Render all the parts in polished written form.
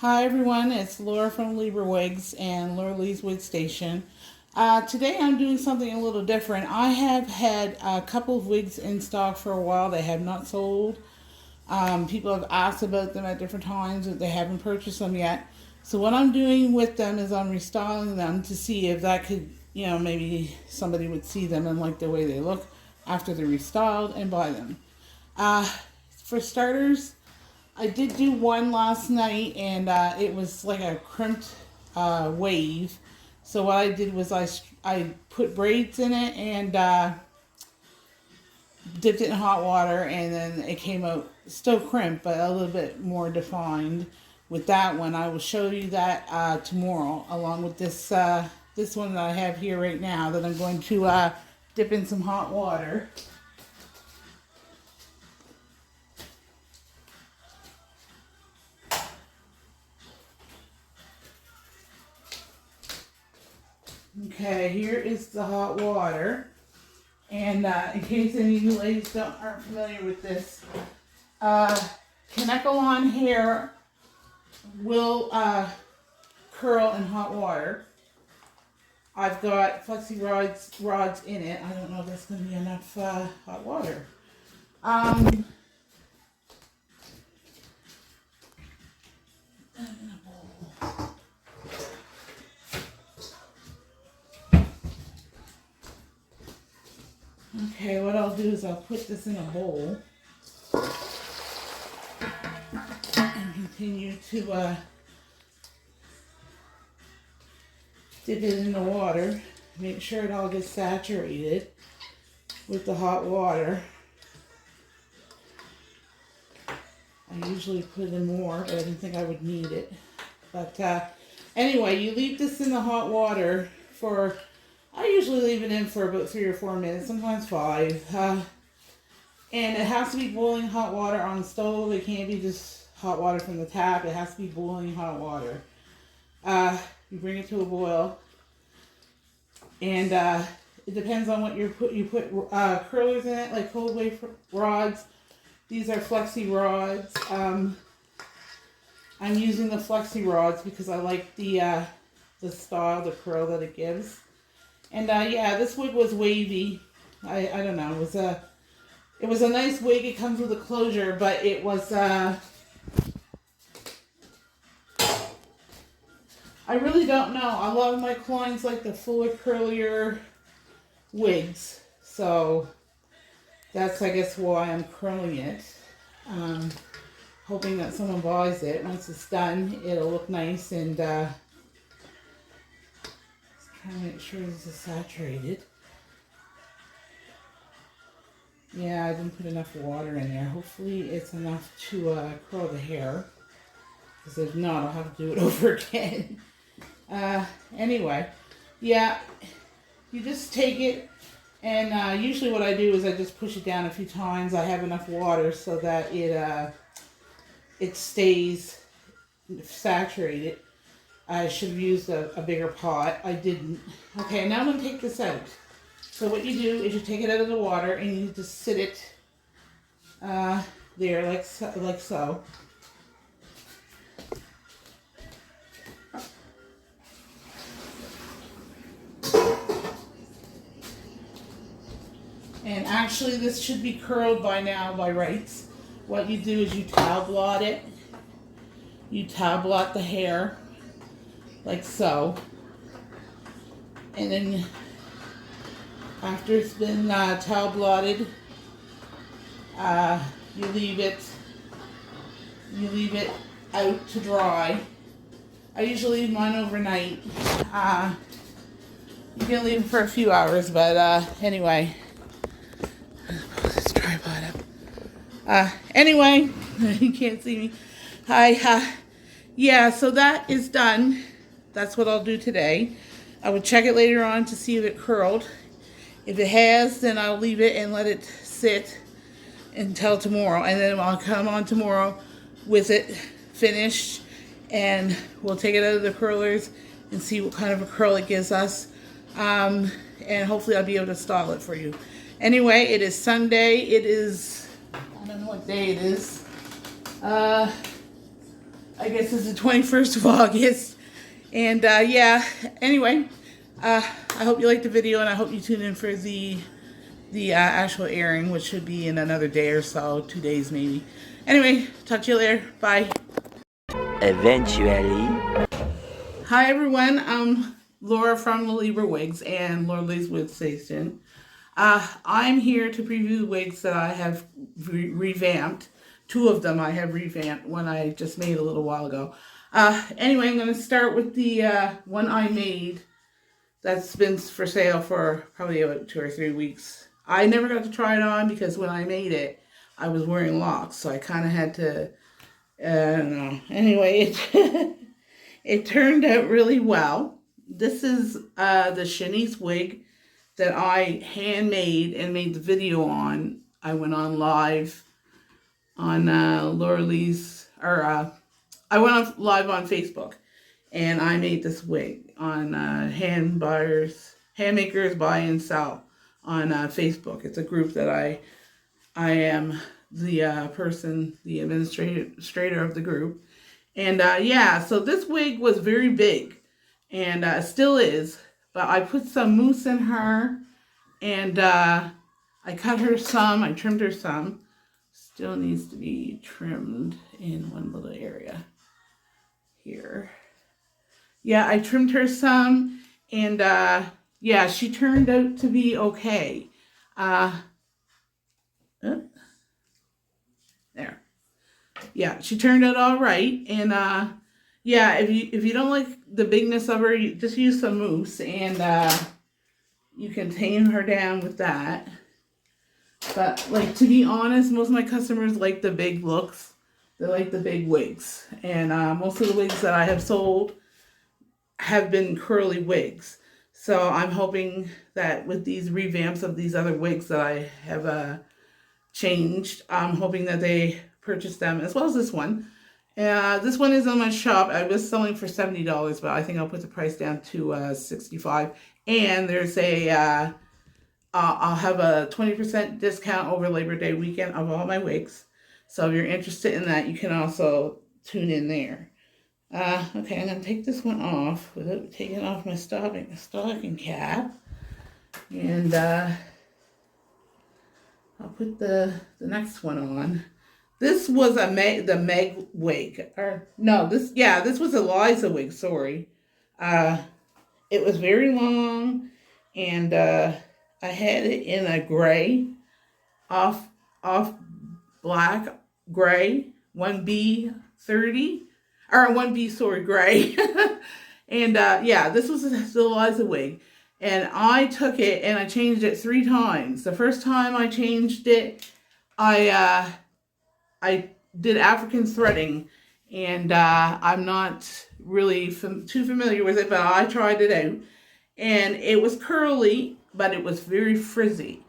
Hi everyone, it's Laura from Lalebra Wigs and Laura Lee's Wig Station. Today I'm doing something a little different. I have had a couple of wigs in stock for a while. They have not sold. People have asked about them at different times, but they haven't purchased them yet. So what I'm doing with them is I'm restyling them to see if that could, maybe somebody would see them and like the way they look after they're restyled and buy them. For starters, I did do one last night, and it was like a crimped wave. So what I did was I put braids in it and dipped it in hot water, and then it came out still crimped, but a little bit more defined. With that one, I will show you that tomorrow, along with this this one that I have here right now that I'm going to dip in some hot water. Okay, here is the hot water. And in case any of you ladies aren't familiar with this, Kanekalon hair will curl in hot water. I've got flexi rods in it. I don't know if that's going to be enough hot water. Okay, what I'll do is I'll put this in a bowl and continue to dip it in the water. Make sure it all gets saturated with the hot water. I usually put in more, but I didn't think I would need it. But anyway, you leave this in the hot water for, I usually leave it in for about 3 or 4 minutes, sometimes 5. And it has to be boiling hot water on the stove. It can't be just hot water from the tap. It has to be boiling hot water. You bring it to a boil. And it depends on what you put. You put curlers in it, like cold wave rods. These are flexi rods. I'm using the flexi rods because I like the style, the curl that it gives. And yeah, this wig was wavy. I don't know. It was a nice wig. It comes with a closure, but it was I really don't know. A lot of my clients like the fuller, curlier wigs, so that's, I guess, why I'm curling it. Hoping that someone buys it. Once it's done, it'll look nice, and trying to make sure this is saturated. Yeah, I didn't put enough water in there. Hopefully it's enough to curl the hair. Because if not, I'll have to do it over again. Anyway, yeah, you just take it, and usually what I do is I just push it down a few times. I have enough water so that it stays saturated. I should have used a bigger pot. I didn't. Okay, now I'm going to take this out. So what you do is you take it out of the water and you just sit it there like so. And actually this should be curled by now by rights. What you do is you towel blot it. You towel blot the hair like so. And then after it's been towel blotted, you leave it out to dry. I usually leave mine overnight. You can leave it for a few hours, but anyway. Pull this tripod up. Anyway, you can't see me. Hi. Yeah, so that is done. That's what I'll do today. I will check it later on to see if it curled. If it has, then I'll leave it and let it sit until tomorrow. And then I'll come on tomorrow with it finished, and we'll take it out of the curlers and see what kind of a curl it gives us. And hopefully I'll be able to style it for you. Anyway, it is Sunday. It is, I don't know what day it is. I guess it's the 21st of August. And yeah, anyway, I hope you liked the video, and I hope you tune in for the actual airing, which should be in another day or so, 2 days maybe. Anyway, talk to you later. Bye. Eventually. Hi everyone, I'm Laura from Lalebra Wigs and Lordly's Wig Station. I'm here to preview the wigs that I have revamped. 2 of them I have revamped, one I just made a little while ago. Anyway, I'm going to start with the one I made that's been for sale for probably about 2 or 3 weeks. I never got to try it on because when I made it, I was wearing locks, so I kind of had to, I don't know. Anyway, it turned out really well. This is the Shanice wig that I handmade and made the video on. I went on live on Laura Lee's, or I went on live on Facebook, and I made this wig on Handmakers Buy and Sell on Facebook. It's a group that I am the person, the administrator of the group. And yeah, so this wig was very big, and still is, but I put some mousse in her, and I cut her some, I trimmed her some. Still needs to be trimmed in one little area here. Yeah, I trimmed her some, and yeah, she turned out to be okay. There. Yeah, she turned out all right, and yeah, if you don't like the bigness of her, you just use some mousse, and you can tame her down with that. But like, to be honest, most of my customers like the big looks. They like the big wigs, and most of the wigs that I have sold have been curly wigs. So I'm hoping that with these revamps of these other wigs that I have changed, I'm hoping that they purchase them, as well as this one. This one is on my shop. I was selling for $70, but I think I'll put the price down to $65. And there's a I'll have a 20% discount over Labor Day weekend of all my wigs. So if you're interested in that, you can also tune in there. Okay, I'm going to take this one off without taking off my stocking cap. And I'll put the next one on. This was the Meg wig. Or no, this was Eliza wig, sorry. It was very long, and I had it in a gray, off black gray, 1B30, or 1B, sorry, gray. And yeah, this was the Eliza wig. And I took it and I changed it 3 times. The first time I changed it, I did African threading, and I'm not really too familiar with it, but I tried it out. And it was curly, but it was very frizzy.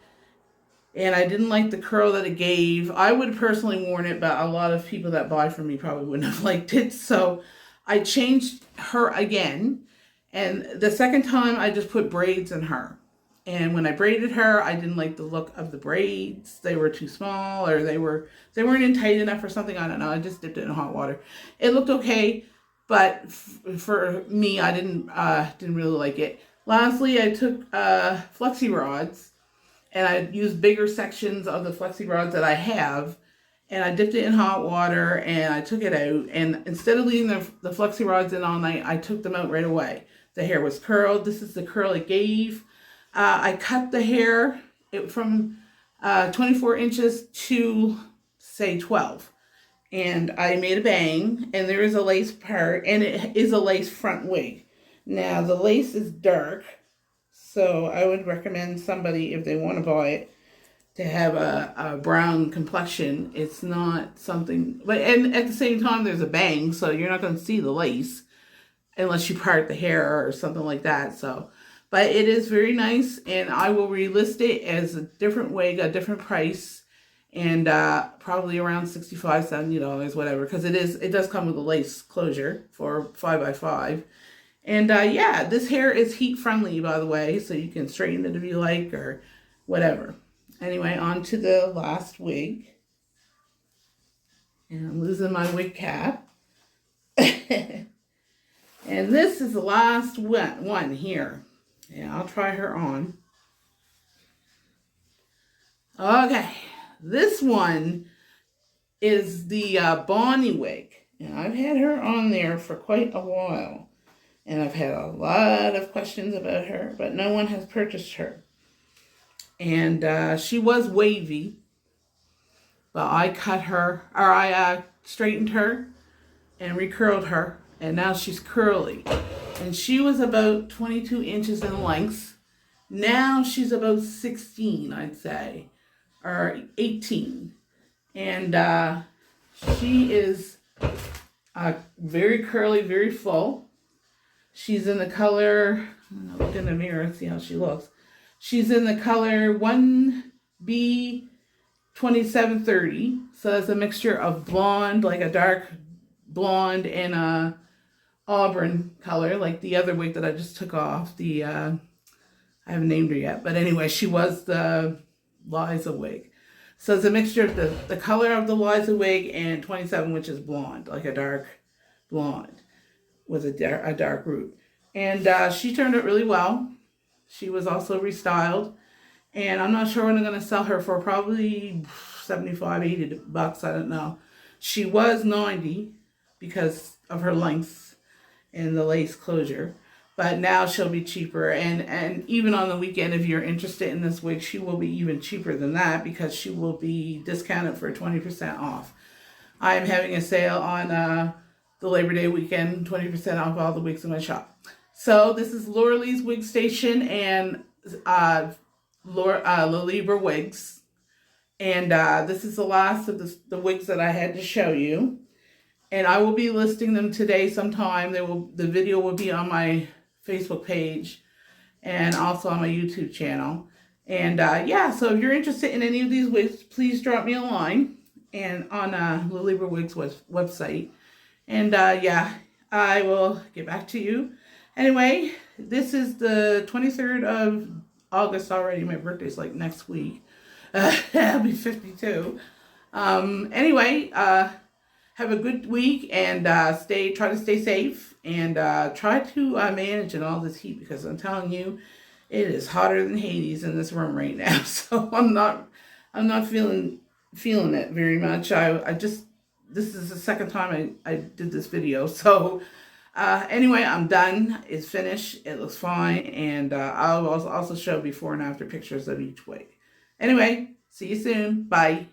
And I didn't like the curl that it gave. I would have personally worn it, but a lot of people that buy from me probably wouldn't have liked it. So I changed her again. And the second time I just put braids in her. And when I braided her, I didn't like the look of the braids. They were too small, or they weren't in tight enough or something. I don't know. I just dipped it in hot water. It looked okay, but for me, I didn't really like it. Lastly, I took flexi rods, and I used bigger sections of the flexi rods that I have, and I dipped it in hot water, and I took it out. And instead of leaving the flexi rods in all night, I took them out right away. The hair was curled. This is the curl it gave. I cut the hair from 24 inches to, say, 12. And I made a bang, and there is a lace part, and it is a lace front wig. Now, the lace is dark, so I would recommend somebody, if they want to buy it, to have a brown complexion. It's not something, and at the same time, there's a bang, so you're not going to see the lace unless you part the hair or something like that. So, but it is very nice, and I will relist it as a different wig, a different price, and probably around $65, $70, whatever, because it does come with a lace closure for 5x5. And yeah, this hair is heat friendly, by the way, so you can straighten it if you like, or whatever. Anyway, on to the last wig. And I'm losing my wig cap. And this is the last one here. Yeah, I'll try her on. Okay, this one is the Bonnie wig. And I've had her on there for quite a while. And I've had a lot of questions about her, but no one has purchased her. And she was wavy, but I cut her, or I straightened her and recurled her, and now she's curly. And she was about 22 inches in length. Now she's about 16, I'd say, or 18. And she is very curly, very full. She's in the color, I'm gonna look in the mirror and see how she looks. She's in the color 1B 2730. So that's a mixture of blonde, like a dark blonde, and a auburn color, like the other wig that I just took off. I haven't named her yet, but anyway, she was the Liza wig. So it's a mixture of the color of the Liza wig and 27, which is blonde, like a dark blonde with a dark root. And she turned out really well. She was also restyled. And I'm not sure when I'm going to sell her for, probably 75, 80 bucks, I don't know. She was 90 because of her length and the lace closure. But now she'll be cheaper. And even on the weekend, if you're interested in this wig, she will be even cheaper than that because she will be discounted for 20% off. I am having a sale on the Labor Day weekend, 20% off all the wigs in my shop. So this is Laura Lee's Wig Station and Lalebra wigs. And this is the last of the wigs that I had to show you. And I will be listing them today sometime. The video will be on my Facebook page and also on my YouTube channel. And yeah, so if you're interested in any of these wigs, please drop me a line and on Lalebra Wigs website. And yeah, I will get back to you. Anyway, this is the 23rd of August already. My birthday's like next week. I'll be 52. Anyway, have a good week and try to stay safe and try to manage in all this heat because I'm telling you, it is hotter than Hades in this room right now. So I'm not feeling it very much. This is the second time I did this video. So anyway, I'm done. It's finished. It looks fine. And I'll also show before and after pictures of each wig. Anyway, see you soon. Bye.